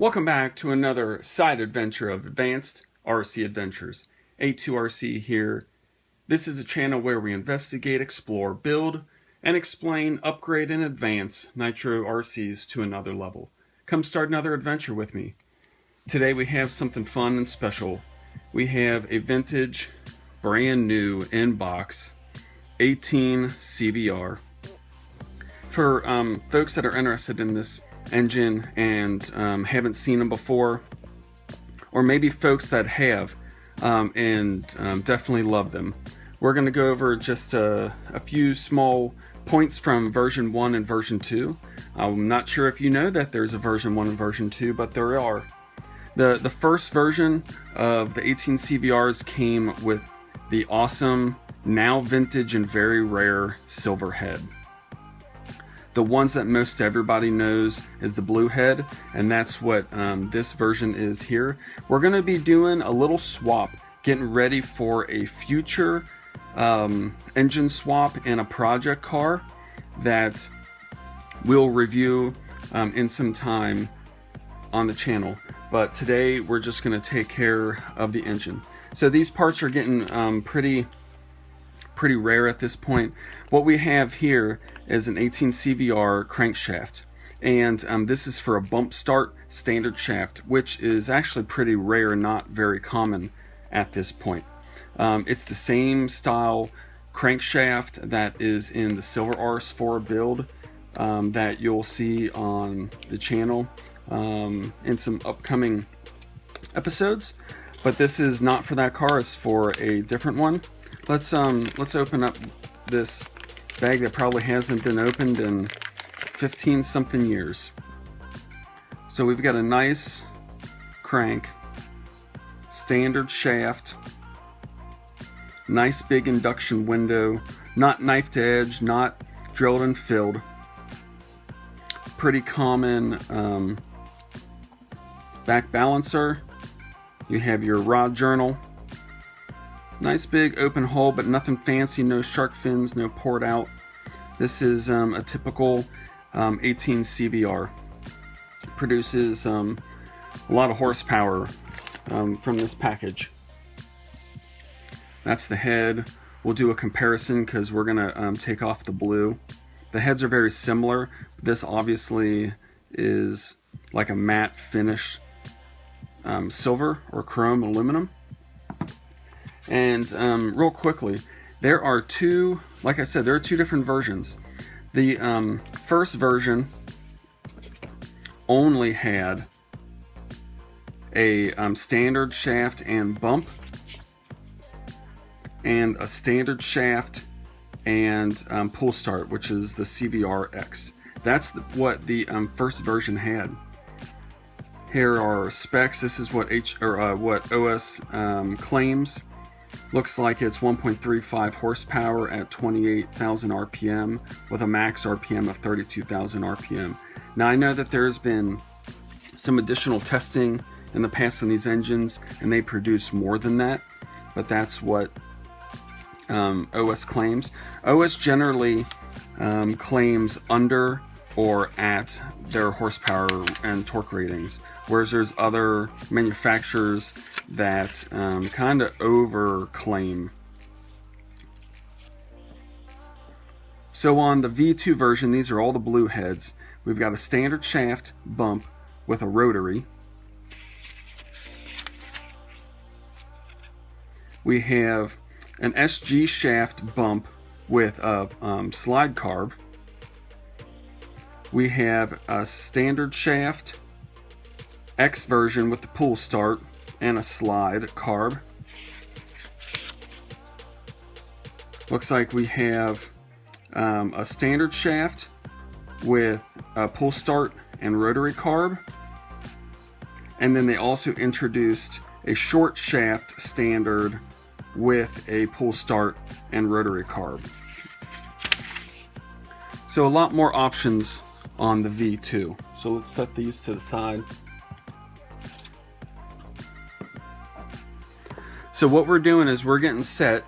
Welcome back to another side adventure of Advanced RC Adventures. A2RC here. This is a channel where we investigate, explore, build, and explain, upgrade, and advance Nitro RCs to another level. Come start another adventure with me. Today we have something fun and special. We have a vintage, brand new, in-box 18 CVR. For folks that are interested in this engine and haven't seen them before, or maybe folks that have and definitely love them, we're going to go over just a few small points from version 1 and version 2. I'm not sure if you know that there's a version 1 and version 2, but there are. The first version of the 18 CVRs came with the awesome, now vintage and very rare silver head. The ones that most everybody knows is the blue head, and that's what this version is here. We're going to be doing a little swap, getting ready for a future engine swap in a project car that we'll review in some time on the channel. But today we're just going to take care of the engine. So these parts are getting pretty rare at this point. What we have here is an 18 CVR crankshaft, and this is for a bump start standard shaft, which is actually pretty rare, not very common at this point. It's the same style crankshaft that is in the Silver RS4 build that you'll see on the channel in some upcoming episodes, but this is not for that car. It's for a different one. Let's open up this bag that probably hasn't been opened in 15 something years. So we've got a nice crank, standard shaft, nice big induction window, not knifed edge, not drilled and filled. Pretty common back balancer. You have your rod journal. Nice big open hole, but nothing fancy, no shark fins, no poured out. This is a typical 18 CVR. Produces a lot of horsepower from this package. That's the head. We'll do a comparison because we're going to take off the blue. The heads are very similar. This obviously is like a matte finish silver or chrome aluminum. And real quickly, there are two, like I said, there are two different versions. The first version only had a standard shaft and bump, and a standard shaft and pull start, which is the CVR-X. That's what the first version had. Here are specs. This is what what OS claims. Looks like it's 1.35 horsepower at 28,000 RPM with a max RPM of 32,000 RPM. Now I know that there's been some additional testing in the past on these engines, and they produce more than that, but that's what OS claims. OS generally claims under or at their horsepower and torque ratings, whereas there's other manufacturers that kind of over-claim. So on the V2 version, these are all the blue heads. We've got a standard shaft bump with a rotary. We have an SG shaft bump with a slide carb. We have a standard shaft X version with the pull start and a slide carb. Looks like we have a standard shaft with a pull start and rotary carb. And then they also introduced a short shaft standard with a pull start and rotary carb. So a lot more options on the V2. So let's set these to the side. So what we're doing is we're getting set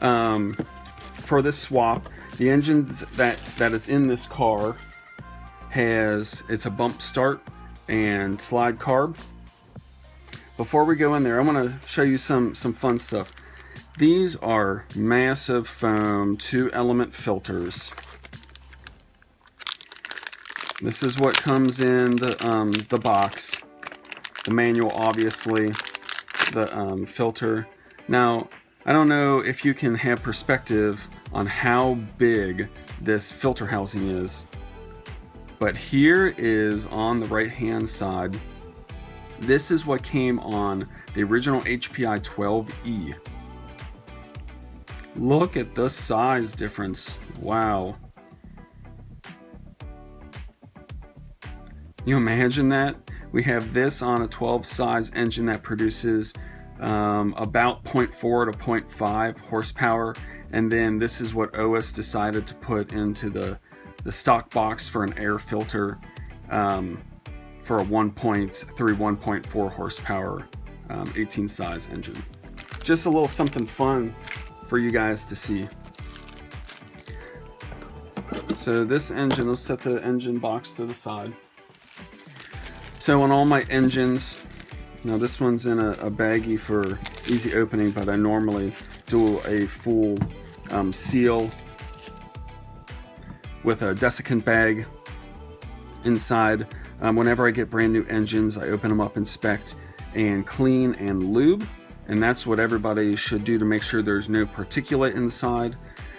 for this swap. The engine that is in this car it's a bump start and slide carb. Before we go in there, I want to show you some fun stuff. These are massive foam 2-element filters. This is what comes in the box. The manual, obviously, the filter. Now, I don't know if you can have perspective on how big this filter housing is, but here is on the right hand side. This is what came on the original HPI 12E. Look at the size difference. Wow. You imagine that? We have this on a 12 size engine that produces about 0.4 to 0.5 horsepower, and then this is what OS decided to put into the stock box for an air filter for a 1.3, 1.4 horsepower 18 size engine. Just a little something fun for you guys to see. So this engine, let's set the engine box to the side. So on all my engines, now this one's in a baggie for easy opening, but I normally do a full seal with a desiccant bag inside. Whenever I get brand new engines, I open them up, inspect, and clean and lube. And that's what everybody should do to make sure there's no particulate inside.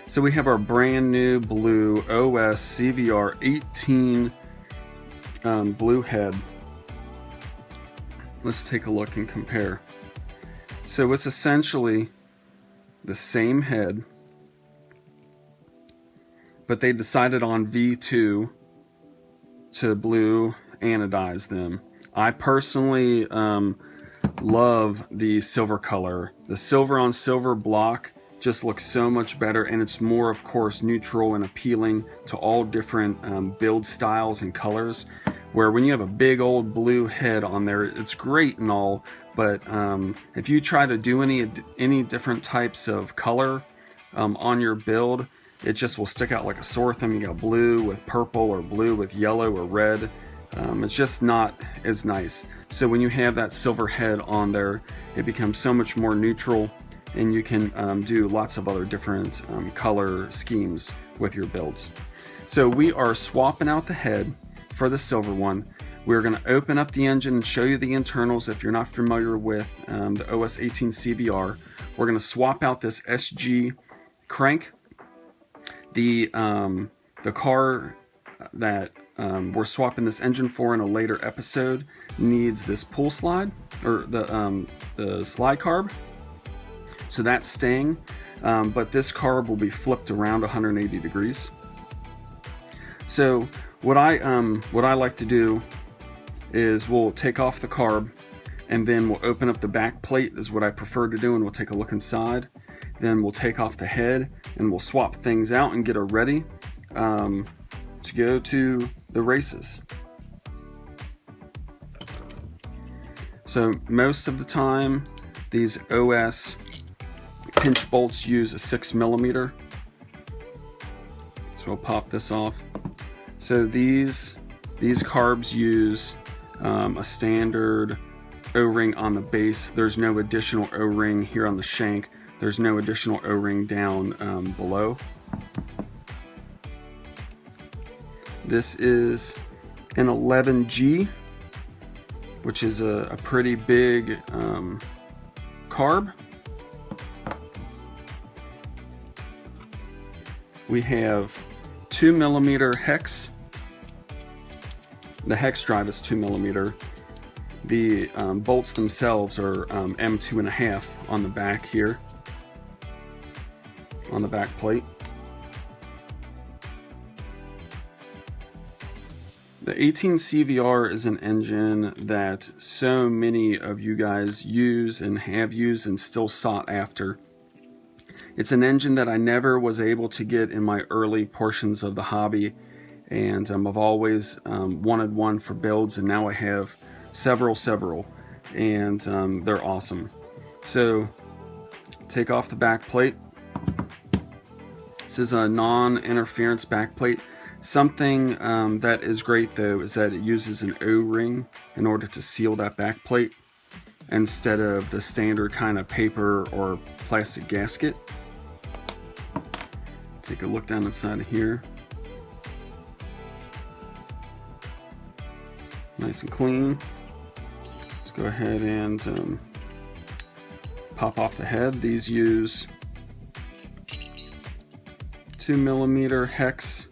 So we have our brand new blue OS CVR 18 blue head. Let's take a look and compare. So it's essentially the same head, but they decided on V2 to blue anodize them. I personally love the silver color. The silver on silver block just looks so much better, and it's more, of course, neutral and appealing to all different build styles and colors. Where when you have a big old blue head on there, it's great and all, but if you try to do any different types of color on your build, it just will stick out like a sore thumb. You got blue with purple or blue with yellow or red. It's just not as nice. So when you have that silver head on there, it becomes so much more neutral, and you can do lots of other different color schemes with your builds. So we are swapping out the head for the silver one. We're going to open up the engine and show you the internals if you're not familiar with the OS 18 CVR. We're going to swap out this SG crank. The car that we're swapping this engine for in a later episode needs this pull slide, or the slide carb. So that's staying, but this carb will be flipped around 180 degrees. So what I like to do is we'll take off the carb, and then we'll open up the back plate, is what I prefer to do, and we'll take a look inside. Then we'll take off the head, and we'll swap things out and get her ready to go to the races. So most of the time, these OS pinch bolts use a 6mm. So we'll pop this off. So these carbs use a standard O-ring on the base. There's no additional O-ring here on the shank. There's no additional O-ring down below. This is an 11G, which is a pretty big carb. We have 2mm hex. The hex drive is 2mm. The bolts themselves are M2.5 on the back here, on the back plate. The 18 CVR is an engine that so many of you guys use and have used and still sought after. It's an engine that I never was able to get in my early portions of the hobby, and I've always wanted one for builds, and now I have several, and they're awesome. So take off the back plate. This is a non-interference back plate. Something that is great though is that it uses an O-ring in order to seal that back plate instead of the standard kind of paper or plastic gasket. Take a look down inside of here. Nice and clean. Let's go ahead and pop off the head. These use 2mm hex.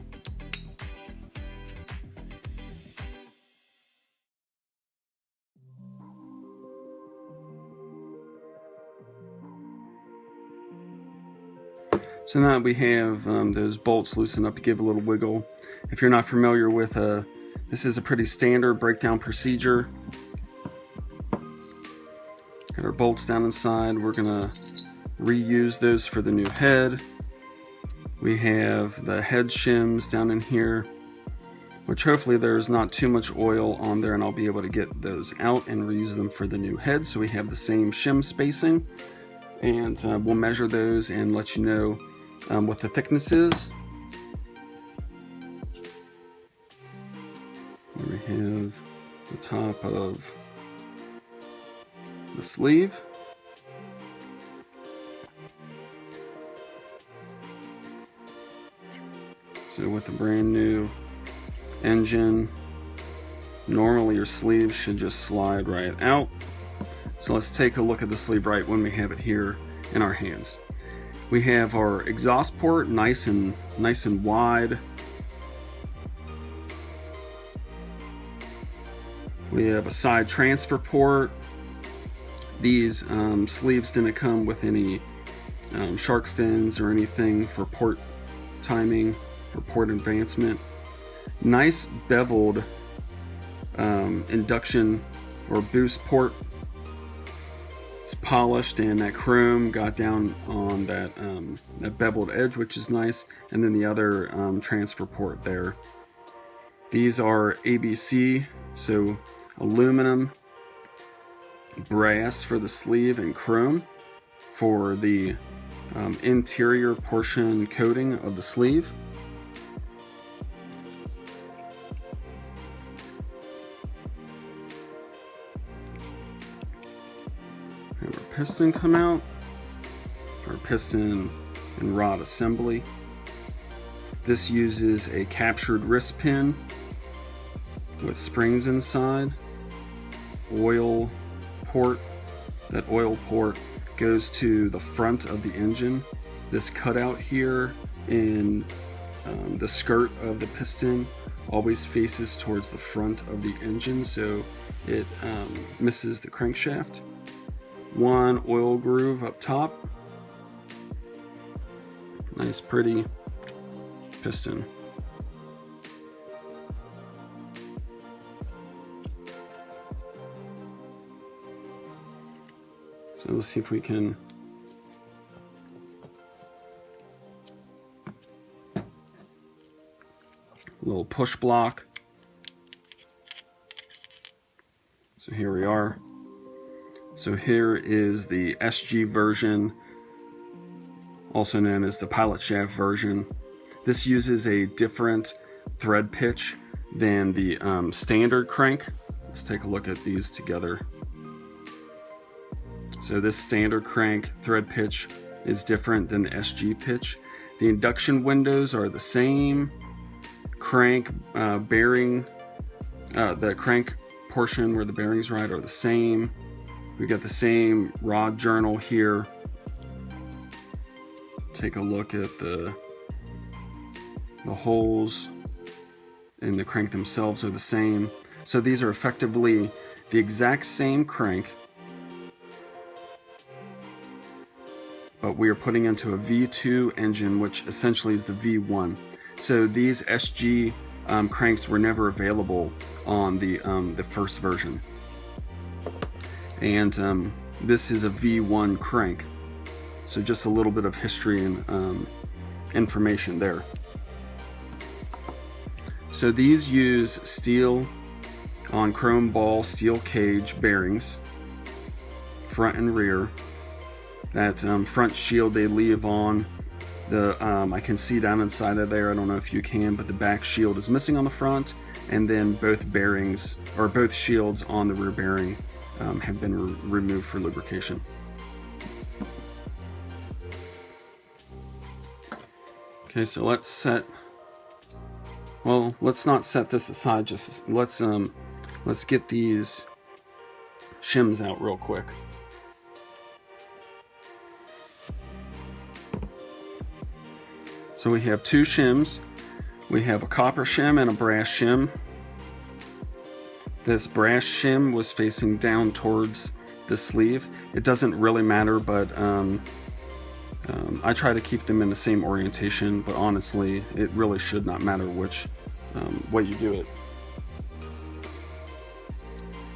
So now we have those bolts loosened up to give a little wiggle. If you're not familiar with this is a pretty standard breakdown procedure. Got our bolts down inside. We're gonna reuse those for the new head. We have the head shims down in here, which hopefully there's not too much oil on there and I'll be able to get those out and reuse them for the new head. So we have the same shim spacing, and we'll measure those and let you know what the thickness is. Here we have the top of the sleeve. So with the brand new engine, normally your sleeve should just slide right out. So let's take a look at the sleeve right when we have it here in our hands. We have our exhaust port nice and wide. We have a side transfer port. These sleeves didn't come with any shark fins or anything for port timing or port advancement. Nice beveled induction or boost port. It's polished and that chrome got down on that beveled edge, which is nice. And then the other transfer port there. These are ABC, so aluminum, brass for the sleeve, and chrome for the interior portion coating of the sleeve. Have our piston come out, our piston and rod assembly. This uses a captured wrist pin with springs inside, oil port. That oil port goes to the front of the engine. This cutout here in the skirt of the piston always faces towards the front of the engine, so it misses the crankshaft. One oil groove up top. Nice pretty piston. So let's see if we can little push block. So here we are. So here is the SG version, also known as the pilot shaft version. This uses a different thread pitch than the standard crank. Let's take a look at these together. So this standard crank thread pitch is different than the SG pitch. The induction windows are the same. Crank bearing, the crank portion where the bearings ride are the same. We got the same rod journal here. Take a look at the holes in the crank themselves are the same. So these are effectively the exact same crank, but we are putting into a V2 engine, which essentially is the V1. So these SG cranks were never available on the first version. And this is a V1 crank. So just a little bit of history and information there. So these use steel on chrome ball steel cage bearings, front and rear. That front shield they leave on I can see down inside of there, I don't know if you can, but the back shield is missing on the front, and then both bearings, or both shields on the rear bearing have been removed for lubrication. Okay, so let's not set this aside, just let's get these shims out real quick. So we have two shims. We have a copper shim and a brass shim. This brass shim was facing down towards the sleeve. It doesn't really matter, but I try to keep them in the same orientation, but honestly, it really should not matter which way you do it.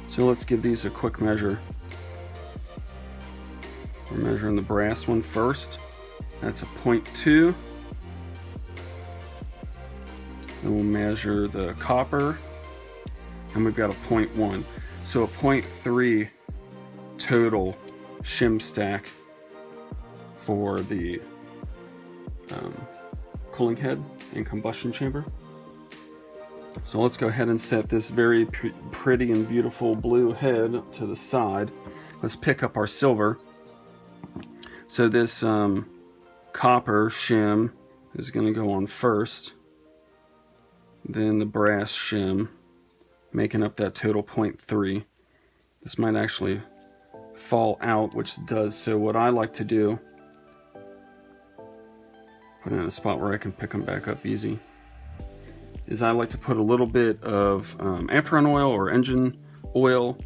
So let's give these a quick measure. We're measuring the brass one first. That's a 0.2. Then we'll measure the copper, and we've got a 0.1. So a 0.3 total shim stack for the cooling head and combustion chamber. So let's go ahead and set this very pretty and beautiful blue head to the side. Let's pick up our silver. So this copper shim is going to go on first, then the brass shim, making up that total 0.3. This might actually fall out, which it does. So what I like to do, put it in a spot where I can pick them back up easy, is I like to put a little bit of afterburn oil or engine oil,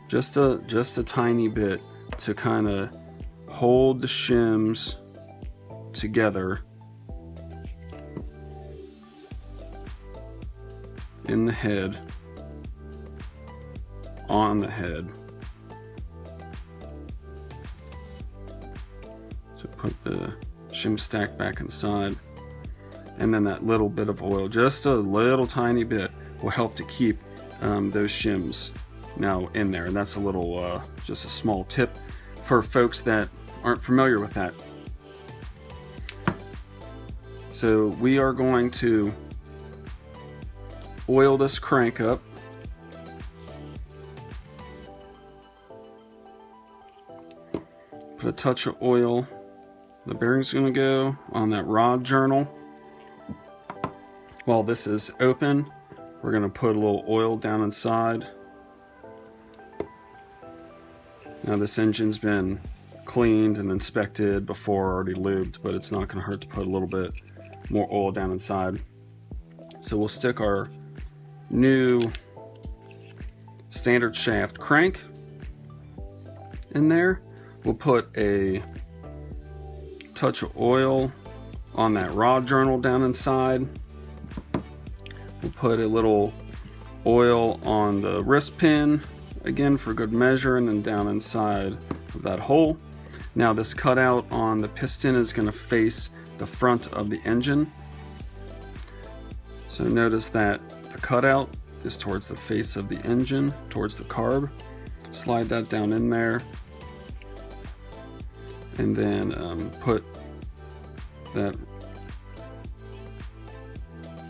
just a tiny bit, to kind of hold the shims together in the head, on the head. So put the shim stack back inside, and then that little bit of oil, just a little tiny bit, will help to keep those shims now in there. And that's a little just a small tip for folks that aren't familiar with that. So we are going to oil this crank up. Put a touch of oil. The bearing's going to go on that rod journal. While this is open, we're going to put a little oil down inside. Now this engine's been cleaned and inspected before, already lubed, but it's not going to hurt to put a little bit more oil down inside. So we'll stick our new standard shaft crank in there. We'll put a touch of oil on that rod journal down inside. We'll put a little oil on the wrist pin, again for good measure, and then down inside of that hole. Now this cutout on the piston is going to face the front of the engine. So notice that the cutout is towards the face of the engine, towards the carb. Slide that down in there, and then put that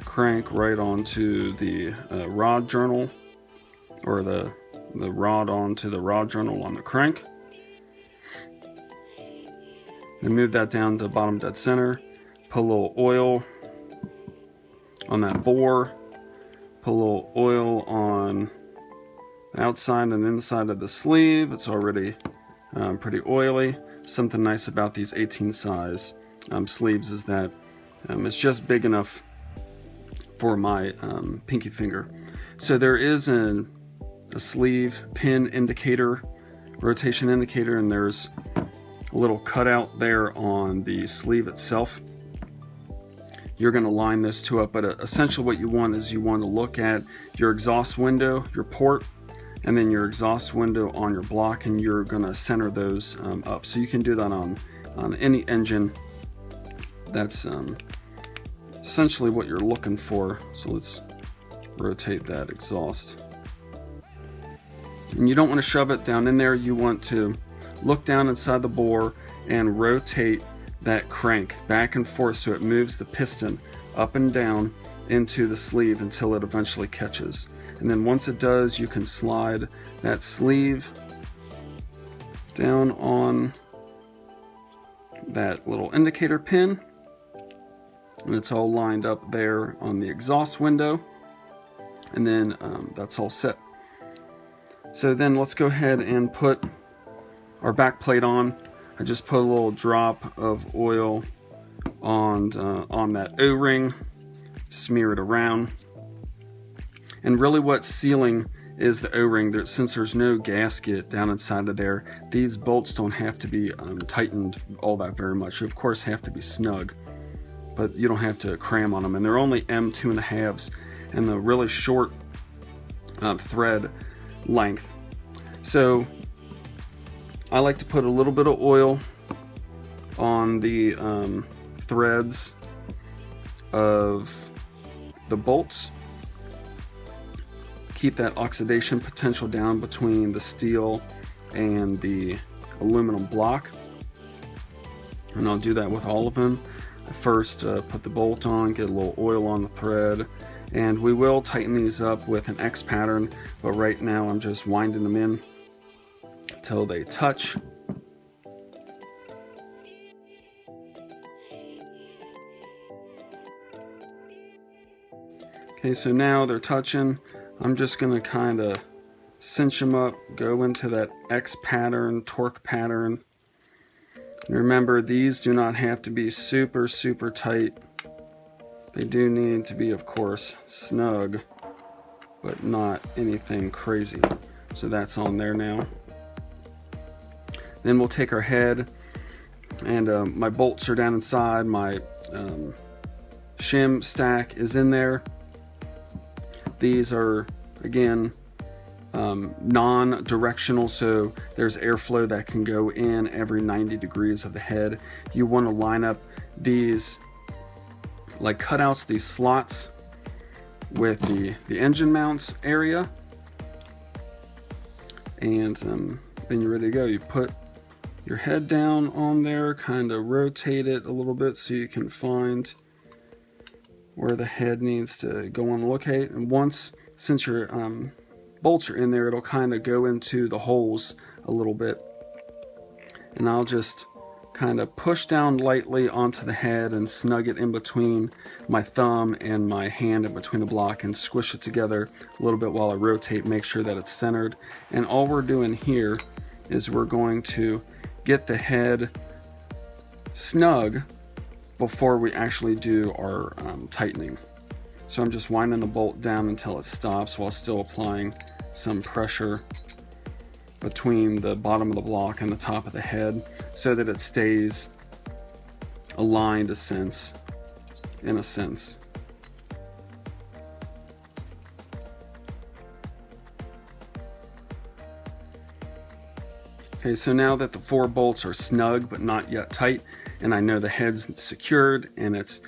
crank right onto the rod journal, or the rod onto the rod journal on the crank. Then move that down to bottom dead center. Put a little oil on that bore. Put a little oil on the outside and inside of the sleeve. It's already pretty oily. Something nice about these 18 size sleeves is that it's just big enough for my pinky finger. So there is a sleeve pin indicator, rotation indicator, and there's a little cutout there on the sleeve itself. You're going to line those two up, but essentially what you want is you want to look at your exhaust window, your port, and then your exhaust window on your block, and you're going to center those up. So you can do that on any engine. That's essentially what you're looking for. So let's rotate that exhaust. And you don't want to shove it down in there. You want to look down inside the bore and rotate that crank back and forth so it moves the piston up and down into the sleeve until it eventually catches. And then once it does, you can slide that sleeve down on that little indicator pin, and it's all lined up there on the exhaust window, and then that's all set. So then let's go ahead and put our back plate on. I just put a little drop of oil on that O-ring, smear it around, and really what's sealing is the O-ring. Since there's no gasket down inside of there, these bolts don't have to be tightened all that very much. They of course have to be snug, but you don't have to cram on them, and they're only M2.5s and the really short thread length. So I like to put a little bit of oil on the threads of the bolts. Keep that oxidation potential down between the steel and the aluminum block. And I'll do that with all of them. First, put the bolt on, get a little oil on the thread, and we will tighten these up with an X pattern, but right now I'm just winding them in until they touch. Okay, so now they're touching. I'm just going to kind of cinch them up, go into that X pattern, torque pattern. And remember, these do not have to be super tight. They do need to be, of course, snug, but not anything crazy. So that's on there now. Then we'll take our head, and my bolts are down inside. My shim stack is in there. These are, again, non-directional, so there's airflow that can go in every 90 degrees of the head. You want to line up these like cutouts, these slots, with the engine mounts area, and then you're ready to go. You put your head down on there, kind of rotate it a little bit so you can find where the head needs to go and locate. And since your bolts are in there, it'll kind of go into the holes a little bit. And I'll just kind of push down lightly onto the head and snug it in between my thumb and my hand in between the block, and squish it together a little bit while I rotate, make sure that it's centered. And all we're doing here is we're going to get the head snug before we actually do our tightening. So I'm just winding the bolt down until it stops while still applying some pressure between the bottom of the block and the top of the head so that it stays aligned in a sense. Okay, so now that the 4 bolts are snug but not yet tight, and I know the head's secured and it's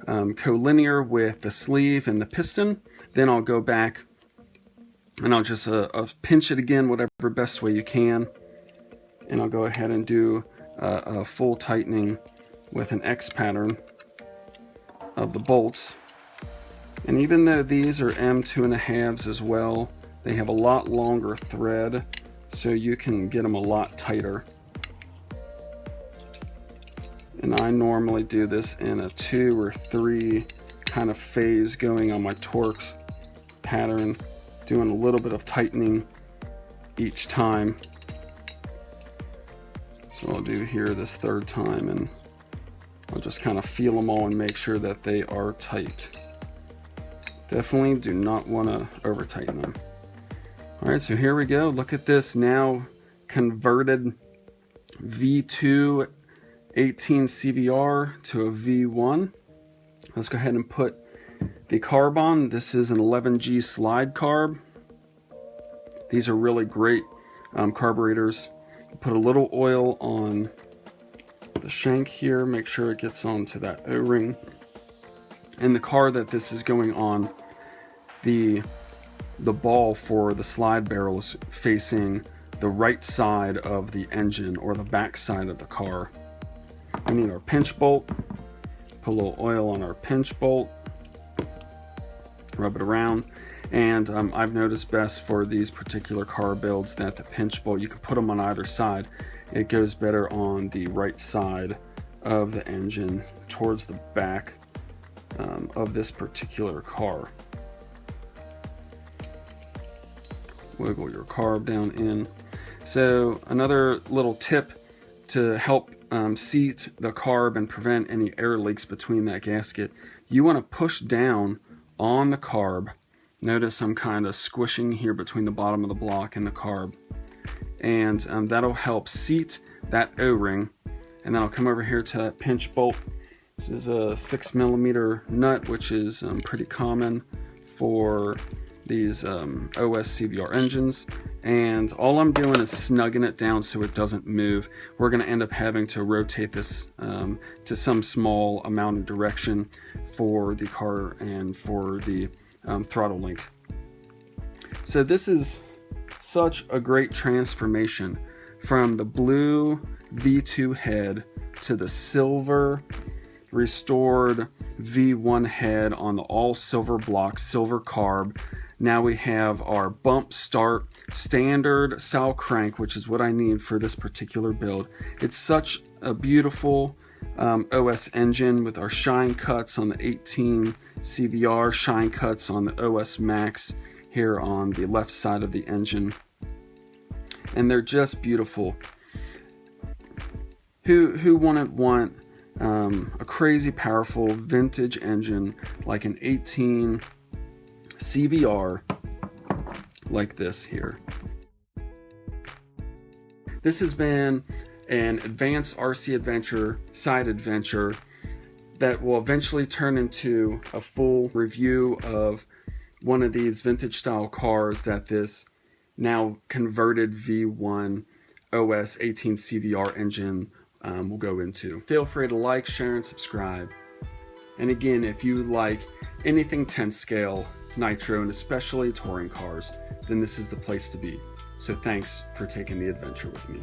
collinear with the sleeve and the piston, then I'll go back and I'll just pinch it again, whatever best way you can, and I'll go ahead and do a full tightening with an X pattern of the bolts. And even though these are M2.5s as well, they have a lot longer thread, so you can get them a lot tighter. And I normally do this in a 2 or 3 kind of phase, going on my torque pattern, doing a little bit of tightening each time. So I'll do here this 3rd time, and I'll just kind of feel them all and make sure that they are tight. Definitely do not want to over tighten them. Alright, so here we go. Look at this now converted V2 18 CVR to a V1. Let's go ahead and put the carb on. This is an 11G slide carb. These are really great carburetors. Put a little oil on the shank here, make sure it gets onto that O-ring. And the car that this is going on, the ball for the slide barrel is facing the right side of the engine, or the back side of the car. We need our pinch bolt. Put a little oil on our pinch bolt. Rub it around. And I've noticed best for these particular car builds that the pinch bolt, you can put them on either side. It goes better on the right side of the engine towards the back of this particular car. Wiggle your carb down in. So another little tip to help seat the carb and prevent any air leaks between that gasket, you want to push down on the carb. Notice I'm kind of squishing here between the bottom of the block and the carb, and that'll help seat that O-ring. And then I'll come over here to that pinch bolt. This is a 6mm nut, which is pretty common for these OS CVR engines, and all I'm doing is snugging it down so it doesn't move. We're going to end up having to rotate this to some small amount of direction for the car and for the throttle link. So this is such a great transformation from the blue V2 head to the silver restored V1 head on the all silver block, silver carb. Now we have our bump start standard style crank, which is what I need for this particular build. It's such a beautiful OS engine with our shine cuts on the 18 CVR, shine cuts on the OS Max here on the left side of the engine. And they're just beautiful. Who wouldn't want a crazy powerful vintage engine like an 18 CVR like this here? This has been an advanced RC adventure, side adventure, that will eventually turn into a full review of one of these vintage style cars that this now converted V1 OS 18 CVR engine will go into. Feel free to like, share, and subscribe. And again, if you like anything 10 scale, Nitro, and especially touring cars, then this is the place to be. So thanks for taking the adventure with me.